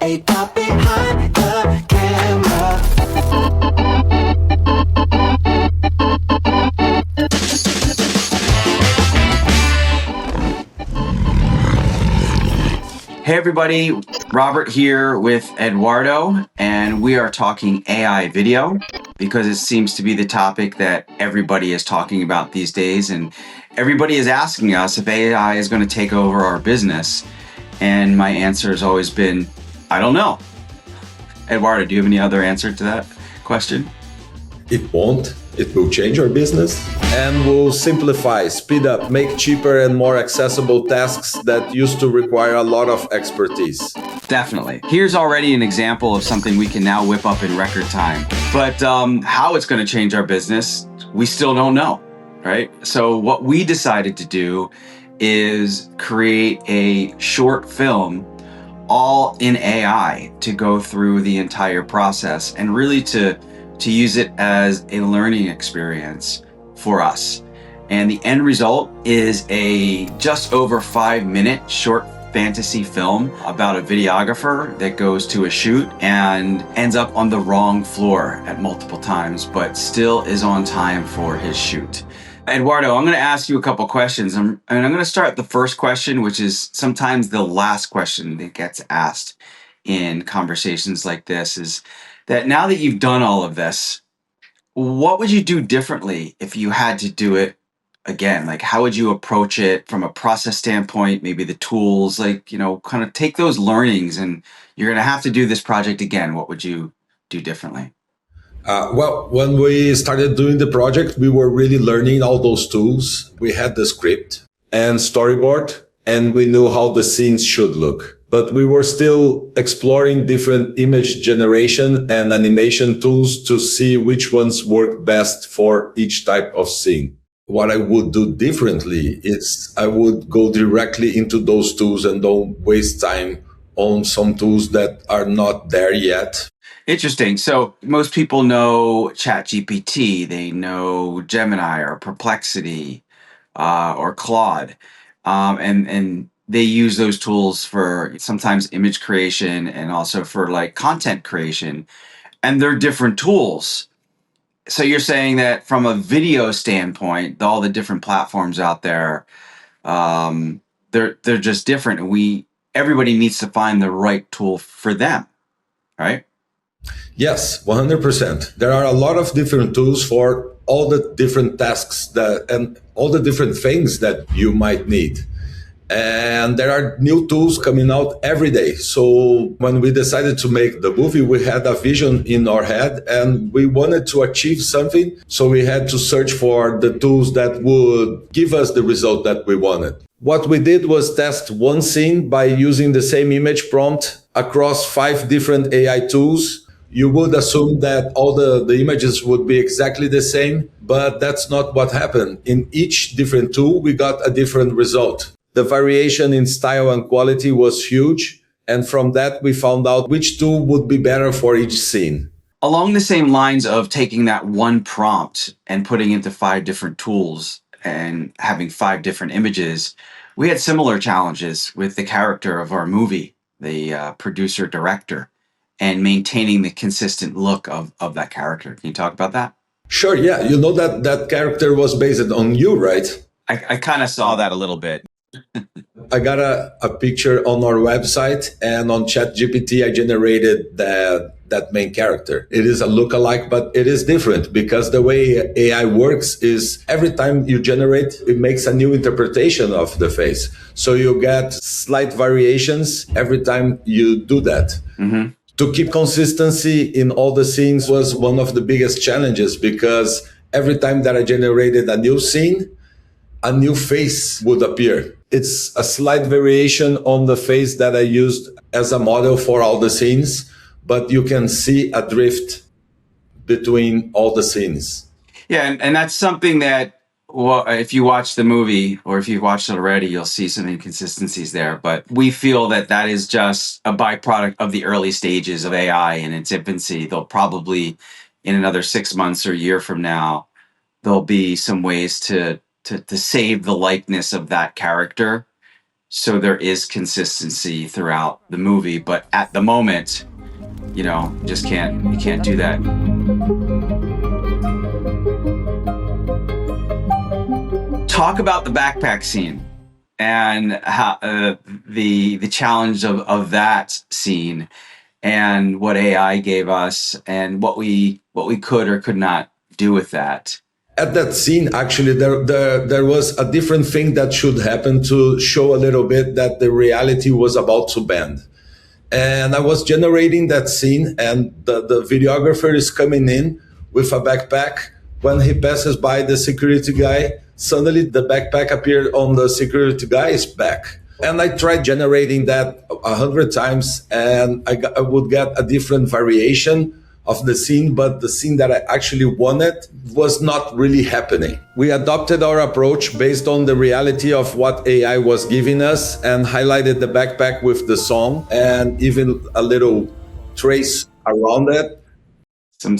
A pop behind the camera. Hey everybody, Robert here with Eduardo, and we are talking AI video because it seems to be the topic that everybody is talking about these days, and everybody is asking us if AI is going to take over our business. And my answer has always been, I don't know. Eduardo, do you have any other answer to that question? It won't. It will change our business and will simplify, speed up, make cheaper and more accessible tasks that used to require a lot of expertise. Definitely. Here's already an example of something we can now whip up in record time. But how it's going to change our business, we still don't know, right? So what we decided to do is create a short film all in AI to go through the entire process and really to use it as a learning experience for us. And the end result is a just over 5-minute short fantasy film about a videographer that goes to a shoot and ends up on the wrong floor at multiple times, but still is on time for his shoot. Eduardo, I'm going to ask you a couple questions. I'm going to start the first question, which is sometimes the last question that gets asked in conversations like this, is that now that you've done all of this, what would you do differently if you had to do it again? Like, how would you approach it from a process standpoint, maybe the tools, like, kind of take those learnings and you're going to have to do this project again. What would you do differently? Well, when we started doing the project, we were really learning all those tools. We had the script and storyboard, and we knew how the scenes should look. But we were still exploring different image generation and animation tools to see which ones work best for each type of scene. What I would do differently is I would go directly into those tools and don't waste time on some tools that are not there yet. Interesting. So most people know ChatGPT, they know Gemini or Perplexity or Claude, and they use those tools for sometimes image creation and also for like content creation, and they're different tools. So you're saying that from a video standpoint, all the different platforms out there, they're just different, and everybody needs to find the right tool for them, right? Yes, 100%. There are a lot of different tools for all the different tasks and all the different things that you might need. And there are new tools coming out every day. So when we decided to make the movie, we had a vision in our head and we wanted to achieve something. So we had to search for the tools that would give us the result that we wanted. What we did was test one scene by using the same image prompt across 5 different AI tools. You would assume that all the images would be exactly the same, but that's not what happened. In each different tool, we got a different result. The variation in style and quality was huge. And from that, we found out which tool would be better for each scene. Along the same lines of taking that one prompt and putting it into 5 different tools and having 5 different images, we had similar challenges with the character of our movie, the producer director, and maintaining the consistent look of that character. Can you talk about that? Sure, yeah. You know that character was based on you, right? I kind of saw that a little bit. I got a picture on our website, and on ChatGPT, I generated that main character. It is a lookalike, but it is different because the way AI works is every time you generate, it makes a new interpretation of the face. So you get slight variations every time you do that. Mm-hmm. To keep consistency in all the scenes was one of the biggest challenges because every time that I generated a new scene, a new face would appear. It's a slight variation on the face that I used as a model for all the scenes, but you can see a drift between all the scenes. Yeah, and that's something that, well, if you watch the movie or if you've watched it already, you'll see some inconsistencies there. But we feel that is just a byproduct of the early stages of AI in its infancy. They'll probably, in another 6 months or a year from now, there'll be some ways to save the likeness of that character so there is consistency throughout the movie. But at the moment, you can't do that. Talk about the backpack scene and how the challenge of that scene and what AI gave us and what we could or could not do with that. At that scene, actually, there was a different thing that should happen to show a little bit that the reality was about to bend. And I was generating that scene, and the videographer is coming in with a backpack. When he passes by the security guy, suddenly the backpack appeared on the security guy's back. And I tried generating that 100 times, and I would get a different variation of the scene, but the scene that I actually wanted was not really happening. We adopted our approach based on the reality of what AI was giving us and highlighted the backpack with the song and even a little trace around it. Some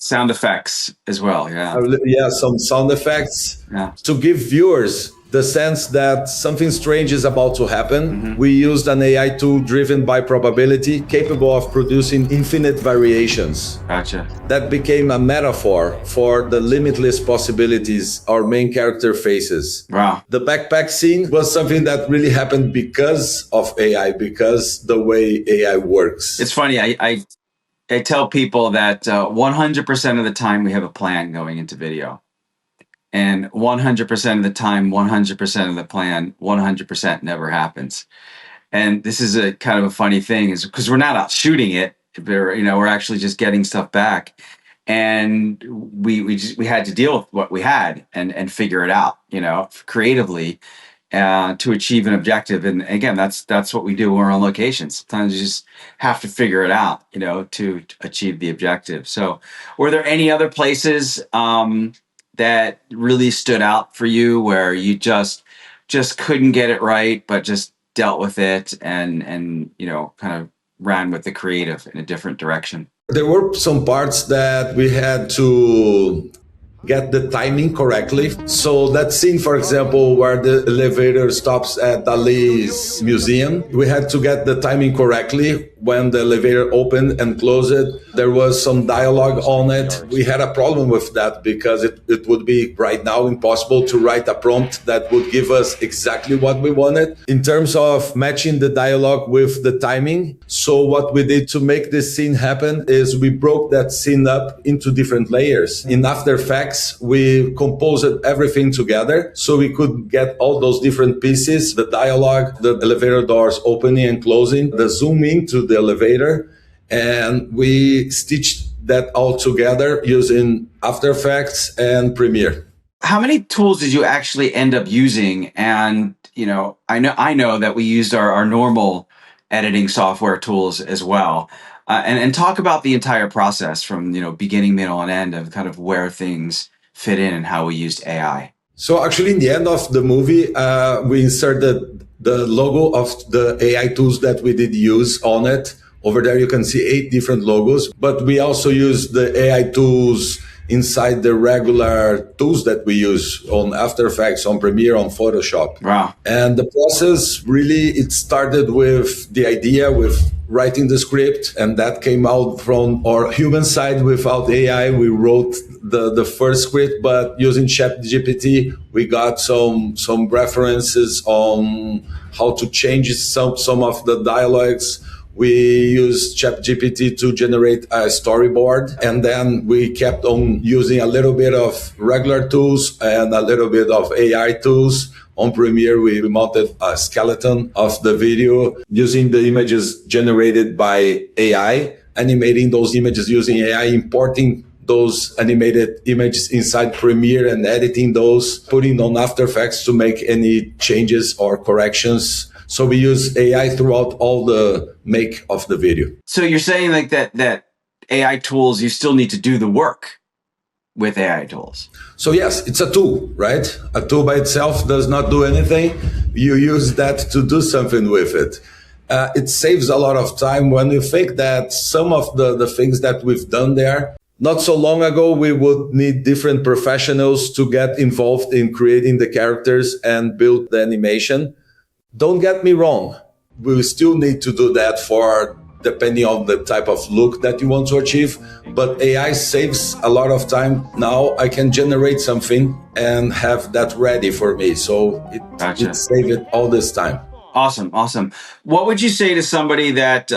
sound effects as well, yeah. Yeah, some sound effects to give viewers the sense that something strange is about to happen. Mm-hmm. We used an AI tool driven by probability, capable of producing infinite variations. Gotcha. That became a metaphor for the limitless possibilities our main character faces. Wow. The backpack scene was something that really happened because of AI, because the way AI works. It's funny, I tell people that 100% of the time we have a plan going into video. And 100% of the time, 100% of the plan, 100% never happens. And this is a kind of a funny thing, is because we're not out shooting it, we're actually just getting stuff back. And we had to deal with what we had and figure it out, creatively to achieve an objective. And again, that's what we do when we're on location. Sometimes you just have to figure it out, to achieve the objective. So were there any other places that really stood out for you where you just couldn't get it right, but just dealt with it and kind of ran with the creative in a different direction? There were some parts that we had to get the timing correctly. So that scene, for example, where the elevator stops at Dali's museum, we had to get the timing correctly. When the elevator opened and closed it, there was some dialogue on it. We had a problem with that because it would be right now impossible to write a prompt that would give us exactly what we wanted in terms of matching the dialogue with the timing. So what we did to make this scene happen is we broke that scene up into different layers. In After Effects, we composed everything together so we could get all those different pieces, the dialogue, the elevator doors opening and closing, the zoom into the elevator, and we stitched that all together using After Effects and Premiere. How many tools did you actually end up using? And I know that we used our normal editing software tools as well. And talk about the entire process from beginning, middle, and end of kind of where things fit in and how we used AI. So actually, in the end of the movie, we inserted the logo of the AI tools that we did use on it. Over there, you can see 8 different logos, but we also use the AI tools inside the regular tools that we use on After Effects, on Premiere, on Photoshop. Wow. And the process really, it started with the idea, with writing the script, and that came out from our human side without AI. We wrote the first script, but using ChatGPT, we got some references on how to change some of the dialogues. We used ChatGPT to generate a storyboard, and then we kept on using a little bit of regular tools and a little bit of AI tools. On Premiere, we mounted a skeleton of the video using the images generated by AI, animating those images using AI, importing those animated images inside Premiere and editing those, putting on After Effects to make any changes or corrections. So we use AI throughout all the make of the video. So you're saying like that AI tools, you still need to do the work with AI tools. So yes, it's a tool, right? A tool by itself does not do anything. You use that to do something with it. It saves a lot of time when you think that some of the things that we've done there, not so long ago, we would need different professionals to get involved in creating the characters and build the animation. Don't get me wrong. We still need to do that for depending on the type of look that you want to achieve. But AI saves a lot of time. Now I can generate something and have that ready for me. So Gotcha. it saves it all this time. Awesome, awesome. What would you say to somebody that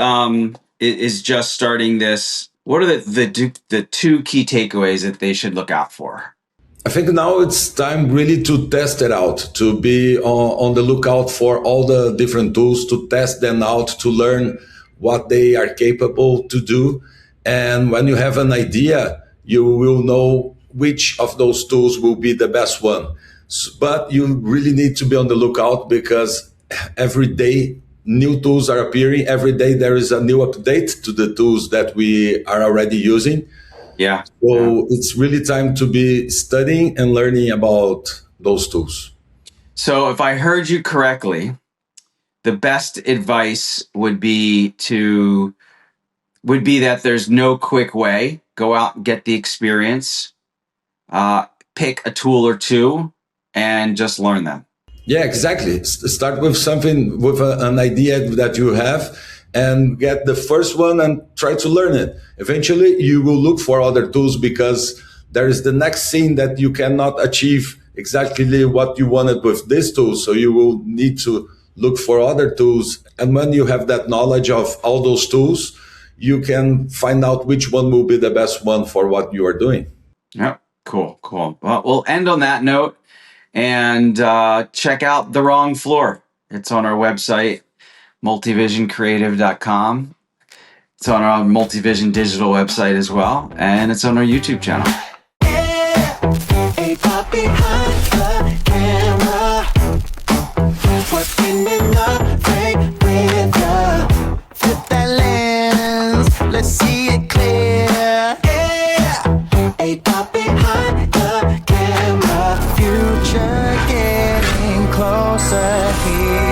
is just starting this? What are the two key takeaways that they should look out for? I think now it's time really to test it out, to be on the lookout for all the different tools, to test them out, to learn what they are capable to do. And when you have an idea, you will know which of those tools will be the best one. But you really need to be on the lookout because every day new tools are appearing. Every day there is a new update to the tools that we are already using. Yeah. So it's really time to be studying and learning about those tools. So if I heard you correctly, the best advice would be that there's no quick way. Go out and get the experience, pick a tool or two, and just learn them. Yeah, exactly. Start with something, with an idea that you have, and get the first one and try to learn it. Eventually, you will look for other tools because there is the next scene that you cannot achieve exactly what you wanted with this tool. So you will need to look for other tools. And when you have that knowledge of all those tools, you can find out which one will be the best one for what you are doing. Yep. Cool. Well, we'll end on that note and check out The Wrong Floor. It's on our website, multivisioncreative.com. It's on our MultiVision digital website as well, and it's on our YouTube channel. A pop behind the camera, working in the break with ya. Flip that lens, let's see it clear. Yeah, a pop behind the camera, future getting closer here.